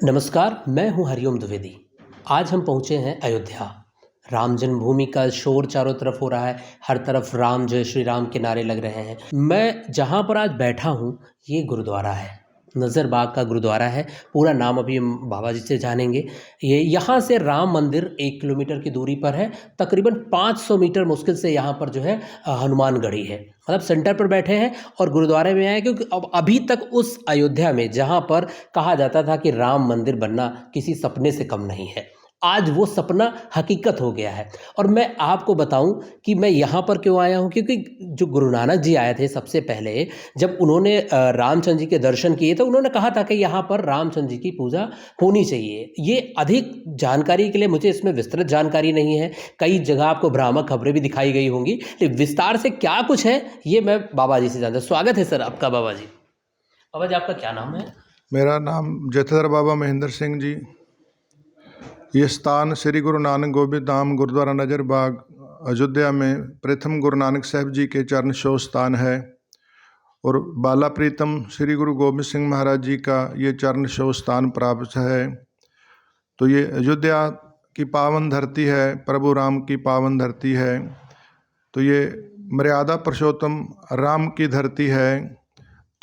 नमस्कार, मैं हूं हरिओम द्विवेदी। आज हम पहुंचे हैं अयोध्या। राम जन्मभूमि का शोर चारों तरफ हो रहा है, हर तरफ राम जय श्री राम के नारे लग रहे हैं। मैं जहां पर आज बैठा हूं, ये गुरुद्वारा है, नज़रबाग का गुरुद्वारा है। पूरा नाम अभी हम बाबा जी से जानेंगे। ये यहाँ से राम मंदिर 1 किलोमीटर की दूरी पर है। तकरीबन 500 मीटर मुश्किल से यहाँ पर जो है हनुमानगढ़ी है। मतलब सेंटर पर बैठे हैं और गुरुद्वारे में आए, क्योंकि अब अभी तक उस अयोध्या में जहाँ पर कहा जाता था कि राम मंदिर बनना किसी सपने से कम नहीं है, आज वो सपना हकीकत हो गया है। और मैं आपको बताऊं कि मैं यहाँ पर क्यों आया हूँ, क्योंकि जो गुरु नानक जी आए थे सबसे पहले, जब उन्होंने रामचंद्र जी के दर्शन किए तो उन्होंने कहा था कि यहाँ पर रामचंद्र जी की पूजा होनी चाहिए। ये अधिक जानकारी के लिए मुझे इसमें विस्तृत जानकारी नहीं है, कई जगह आपको भ्रामक खबरें भी दिखाई गई होंगी, लेकिन विस्तार से क्या कुछ है ये मैं बाबा जी से जानता हूं। स्वागत है सर आपका बाबा जी। बाबा जी, आपका क्या नाम है? मेरा नाम जथेदार बाबा महेंद्र सिंह जी। ये स्थान श्री गुरु नानक गोबिंद धाम गुरुद्वारा नजरबाग अयोध्या में प्रथम गुरु नानक साहब जी के चरण शो स्थान है और बाला प्रीतम श्री गुरु गोबिंद सिंह महाराज जी का ये चरण शो स्थान प्राप्त है। तो ये अयोध्या की पावन धरती है, प्रभु राम की पावन धरती है। तो ये मर्यादा पुरुषोत्तम राम की धरती है।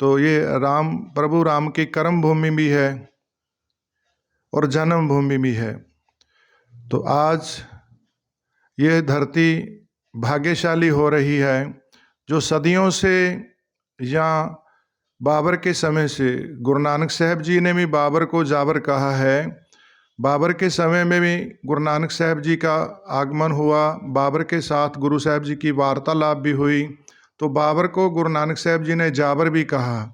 तो ये राम प्रभु राम की कर्म भूमि भी है और जन्म भूमि भी है। तो आज ये धरती भाग्यशाली हो रही है, जो सदियों से या बाबर के समय से, गुरु नानक साहब जी ने भी बाबर को जाबर कहा है। बाबर के समय में भी गुरु नानक साहब जी का आगमन हुआ, बाबर के साथ गुरु साहब जी की वार्तालाप भी हुई, तो बाबर को गुरु नानक साहब जी ने जाबर भी कहा।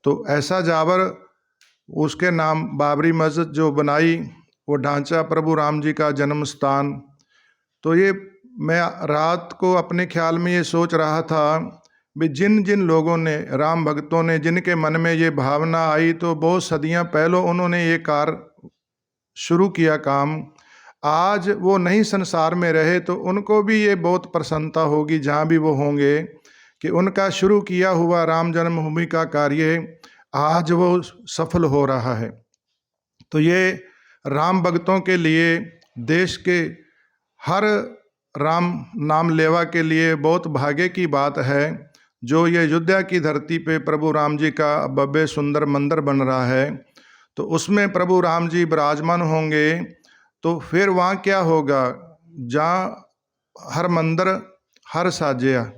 तो ऐसा जाबर, उसके नाम बाबरी मस्जिद जो बनाई, वो ढांचा प्रभु राम जी का जन्म स्थान। तो ये मैं रात को अपने ख्याल में ये सोच रहा था भी जिन जिन लोगों ने, राम भक्तों ने, जिनके मन में ये भावना आई, तो बहुत सदियां पहले उन्होंने ये कार्य शुरू किया काम। आज वो नहीं संसार में रहे तो उनको भी ये बहुत प्रसन्नता होगी, जहाँ भी वो होंगे, कि उनका शुरू किया हुआ राम जन्मभूमि का कार्य आज वो सफल हो रहा है। तो ये राम भक्तों के लिए, देश के हर राम नाम लेवा के लिए बहुत भाग्य की बात है, जो ये अयोध्या की धरती पे प्रभु राम जी का भव्य सुंदर मंदिर बन रहा है। तो उसमें प्रभु राम जी विराजमान होंगे। तो फिर वहाँ क्या होगा, जहाँ हर मंदिर हर साजिया,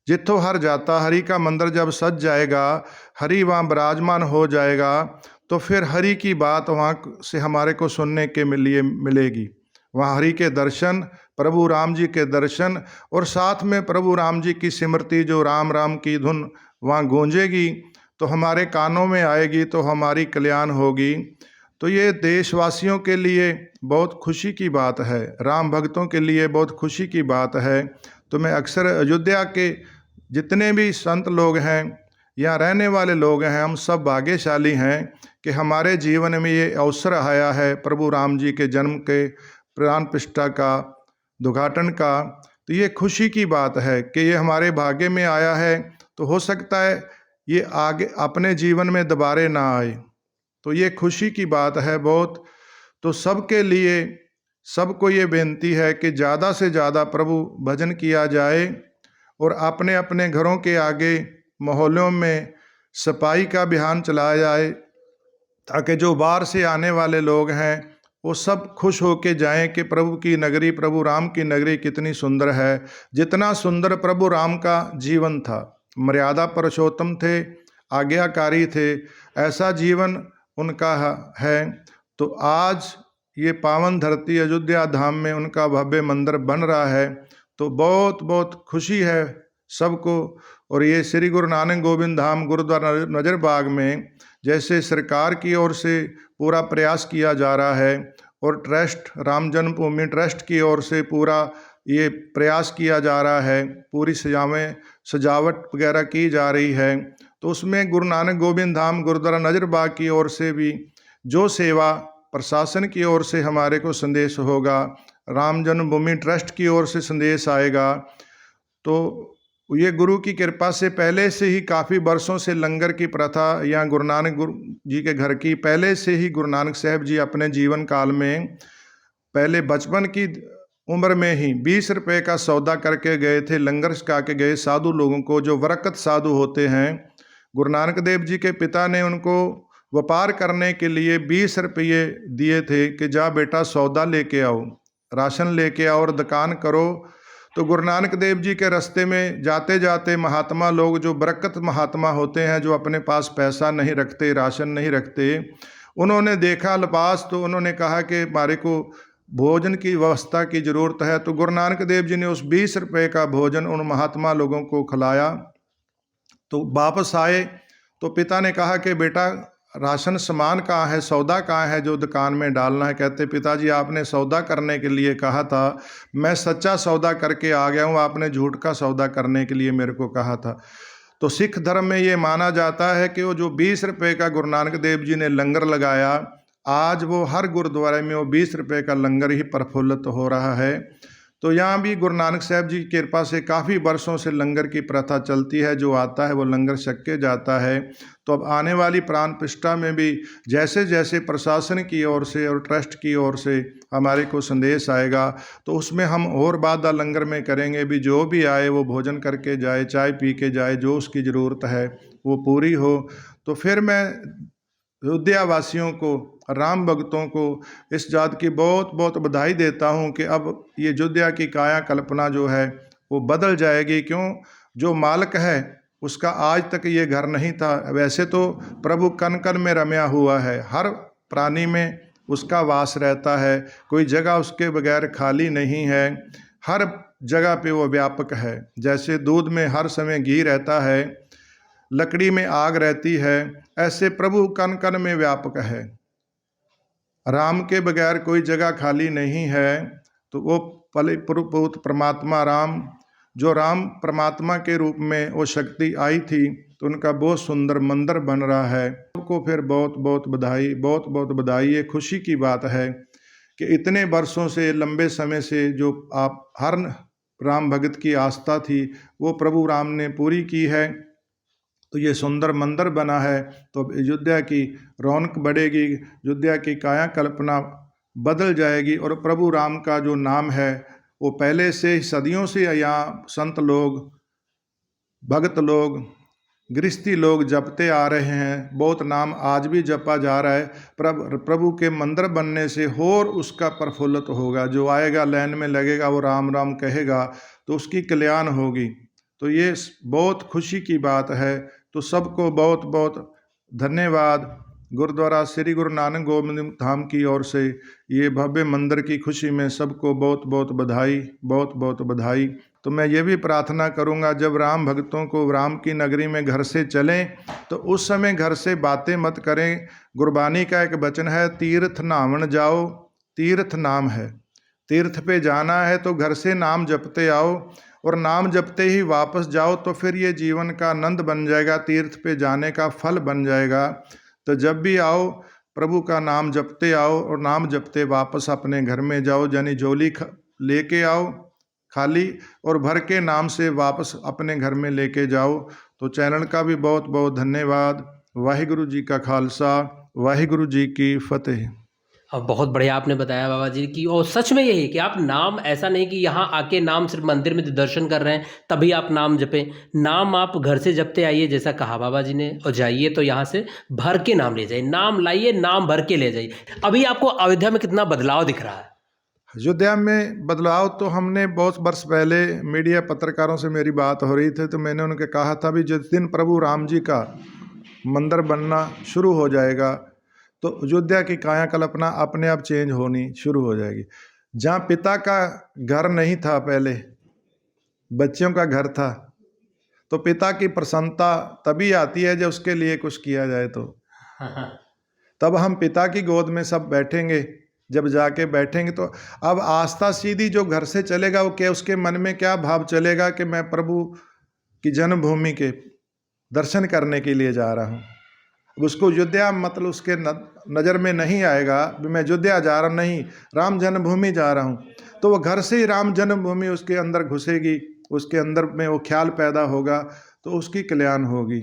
जिथो हर जाता हरि का मंदिर जब सज जाएगा, हरि वहाँ विराजमान हो जाएगा, तो फिर हरि की बात वहाँ से हमारे को सुनने के लिए मिलेगी। वहाँ हरि के दर्शन, प्रभु राम जी के दर्शन, और साथ में प्रभु राम जी की स्मृति, जो राम राम की धुन वहाँ गूंजेगी, तो हमारे कानों में आएगी, तो हमारी कल्याण होगी। तो ये देशवासियों के लिए बहुत खुशी की बात है, राम भक्तों के लिए बहुत खुशी की बात है। तो मैं अक्सर अयोध्या के जितने भी संत लोग हैं, यहाँ रहने वाले लोग हैं, हम सब भाग्यशाली हैं कि हमारे जीवन में ये अवसर आया है प्रभु राम जी के जन्म के प्राण प्रतिष्ठा का, उद्घाटन का। तो ये खुशी की बात है कि ये हमारे भाग्य में आया है। तो हो सकता है ये आगे अपने जीवन में दोबारे ना आए, तो ये खुशी की बात है बहुत। तो सबके लिए, सबको ये बेनती है कि ज़्यादा से ज़्यादा प्रभु भजन किया जाए और अपने अपने घरों के आगे, मोहल्लों में सफाई का अभियान चलाया जाए, ताकि जो बाहर से आने वाले लोग हैं वो सब खुश होके जाएं कि प्रभु की नगरी, प्रभु राम की नगरी कितनी सुंदर है। जितना सुंदर प्रभु राम का जीवन था, मर्यादा पुरुषोत्तम थे, आज्ञाकारी थे, ऐसा जीवन उनका है। तो आज ये पावन धरती अयोध्या धाम में उनका भव्य मंदिर बन रहा है, तो बहुत बहुत खुशी है सबको। और ये श्री गुरु नानक गोविंद धाम गुरुद्वारा नजरबाग में जैसे सरकार की ओर से पूरा प्रयास किया जा रहा है, और ट्रस्ट, राम जन्मभूमि ट्रस्ट की ओर से पूरा ये प्रयास किया जा रहा है, पूरी सजावट वगैरह की जा रही है। तो उसमें गुरु नानक गोविंद धाम गुरुद्वारा नजरबाग की ओर से भी जो सेवा प्रशासन की ओर से हमारे को संदेश होगा, राम जन्मभूमि ट्रस्ट की ओर से संदेश आएगा, तो ये गुरु की कृपा से पहले से ही काफ़ी वर्षों से लंगर की प्रथा यहाँ गुरु नानक गुरु जी के घर की पहले से ही गुरु नानक साहब जी अपने जीवन काल में पहले बचपन की उम्र में ही 20 रुपए का सौदा करके गए थे, लंगर छका के गए साधु लोगों को, जो वरकत साधु होते हैं। गुरु नानक देव जी के पिता ने उनको व्यापार करने के लिए 20 रुपये दिए थे कि जा बेटा सौदा लेके आओ, राशन लेके आओ और दुकान करो। तो गुरु नानक देव जी के रास्ते में जाते जाते महात्मा लोग, जो बरकत महात्मा होते हैं, जो अपने पास पैसा नहीं रखते, राशन नहीं रखते, उन्होंने देखा लिबास तो उन्होंने कहा कि हमारे को भोजन की व्यवस्था की ज़रूरत है। तो गुरु नानक देव जी ने उस 20 रुपये का भोजन उन महात्मा लोगों को खिलाया। तो वापस आए तो पिता ने कहा कि बेटा राशन सामान कहाँ है, सौदा कहाँ है जो दुकान में डालना है। कहते पिताजी आपने सौदा करने के लिए कहा था, मैं सच्चा सौदा करके आ गया हूँ, आपने झूठ का सौदा करने के लिए मेरे को कहा था। तो सिख धर्म में ये माना जाता है कि वो जो 20 रुपये का गुरु नानक देव जी ने लंगर लगाया, आज वो हर गुरुद्वारे में वो 20 रुपये का लंगर ही प्रफुल्लित हो रहा है। तो यहाँ भी गुरु नानक साहब जी की कृपा से काफ़ी वर्षों से लंगर की प्रथा चलती है, जो आता है वो लंगर छक के जाता है। तो अब आने वाली प्राण प्रतिष्ठा में भी जैसे जैसे प्रशासन की ओर से और ट्रस्ट की ओर से हमारे को संदेश आएगा, तो उसमें हम और वादा लंगर में करेंगे भी, जो भी आए वो भोजन करके जाए, चाय पी के जाए, जो उसकी ज़रूरत है वो पूरी हो। तो फिर मैं अयोध्या वासियों को, राम भक्तों को इस जात की बहुत बहुत बधाई देता हूँ कि अब ये अयोध्या की काया कल्पना जो है वो बदल जाएगी। क्यों? जो मालिक है उसका आज तक ये घर नहीं था। वैसे तो प्रभु कण कण में रमया हुआ है, हर प्राणी में उसका वास रहता है, कोई जगह उसके बगैर खाली नहीं है, हर जगह पे वो व्यापक है। जैसे दूध में हर समय घी रहता है, लकड़ी में आग रहती है, ऐसे प्रभु कण कण में व्यापक है। राम के बगैर कोई जगह खाली नहीं है। तो वो पुत्र परमात्मा राम, जो राम परमात्मा के रूप में वो शक्ति आई थी, तो उनका बहुत सुंदर मंदिर बन रहा है। सबको फिर बहुत बहुत बधाई, बहुत बहुत बधाई। ये खुशी की बात है कि इतने वर्षों से, लंबे समय से जो आप हर राम भगत की आस्था थी वो प्रभु राम ने पूरी की है। तो ये सुंदर मंदिर बना है, तो अब अयोध्या की रौनक बढ़ेगी, अयोध्या की काया कल्पना बदल जाएगी। और प्रभु राम का जो नाम है वो पहले से सदियों से यहाँ संत लोग, भक्त लोग, गृहस्थी लोग जपते आ रहे हैं। बहुत नाम आज भी जपा जा रहा है। प्रभु के मंदिर बनने से और उसका प्रफुल्लित होगा। जो आएगा लाइन में लगेगा वो राम राम कहेगा तो उसकी कल्याण होगी। तो ये बहुत खुशी की बात है। तो सबको बहुत बहुत धन्यवाद। गुरुद्वारा श्री गुरु नानक गोविंद धाम की ओर से ये भव्य मंदिर की खुशी में सबको बहुत बहुत बधाई, बहुत बहुत बधाई। तो मैं ये भी प्रार्थना करूँगा, जब राम भक्तों को राम की नगरी में घर से चलें तो उस समय घर से बातें मत करें। गुरबानी का एक वचन है, तीर्थ नावन जाओ, तीर्थ नाम है। तीर्थ पे जाना है तो घर से नाम जपते आओ, और नाम जपते ही वापस जाओ तो फिर ये जीवन का आनंद बन जाएगा, तीर्थ पे जाने का फल बन जाएगा। तो जब भी आओ प्रभु का नाम जपते आओ और नाम जपते वापस अपने घर में जाओ। यानी झोली लेके आओ खाली और भर के नाम से वापस अपने घर में लेके जाओ। तो चैनल का भी बहुत बहुत धन्यवाद। वाहिगुरु जी का खालसा, वाहिगुरु जी की फतेह। अब बहुत बढ़िया आपने बताया बाबा जी की। और सच में यही कि आप नाम, ऐसा नहीं कि यहाँ आके नाम सिर्फ मंदिर में दर्शन कर रहे हैं तभी आप नाम जपें। नाम आप घर से जपते आइए, जैसा कहा बाबा जी ने, और जाइए तो यहाँ से भर के नाम ले जाइए, नाम लाइए, नाम भर के ले जाइए। अभी आपको अयोध्या में कितना बदलाव दिख रहा है? अयोध्या में बदलाव तो हमने बहुत वर्ष पहले मीडिया पत्रकारों से मेरी बात हो रही थी, तो मैंने उनके कहा था भी जिस दिन प्रभु राम जी का मंदिर बनना शुरू हो जाएगा तो अयोध्या की काया कल्पना अपने आप चेंज होनी शुरू हो जाएगी। जहाँ पिता का घर नहीं था, पहले बच्चों का घर था, तो पिता की प्रसन्नता तभी आती है जब उसके लिए कुछ किया जाए। तो तब हम पिता की गोद में सब बैठेंगे, जब जाके बैठेंगे तो अब आस्था सीधी जो घर से चलेगा वो क्या, उसके मन में क्या भाव चलेगा कि मैं प्रभु की जन्मभूमि के दर्शन करने के लिए जा रहा हूँ। उसको अयोध्या मतलब उसके नज़र में नहीं आएगा भी मैं अयोध्या जा रहा हूँ, नहीं, राम जन्मभूमि जा रहा हूँ। तो वो घर से ही राम जन्मभूमि उसके अंदर घुसेगी, उसके अंदर में वो ख्याल पैदा होगा तो उसकी कल्याण होगी।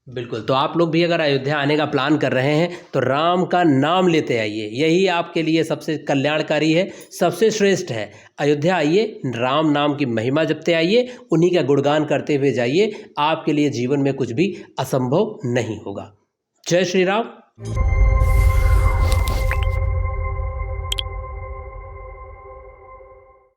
बिल्कुल, तो आप लोग भी अगर अयोध्या आने का प्लान कर रहे हैं तो राम का नाम लेते आइए, यही आपके लिए सबसे कल्याणकारी है, सबसे श्रेष्ठ है। अयोध्या आइए, राम नाम की महिमा जपते आइए, उन्हीं का गुणगान करते हुए जाइए, आपके लिए जीवन में कुछ भी असंभव नहीं होगा। जय श्री राम।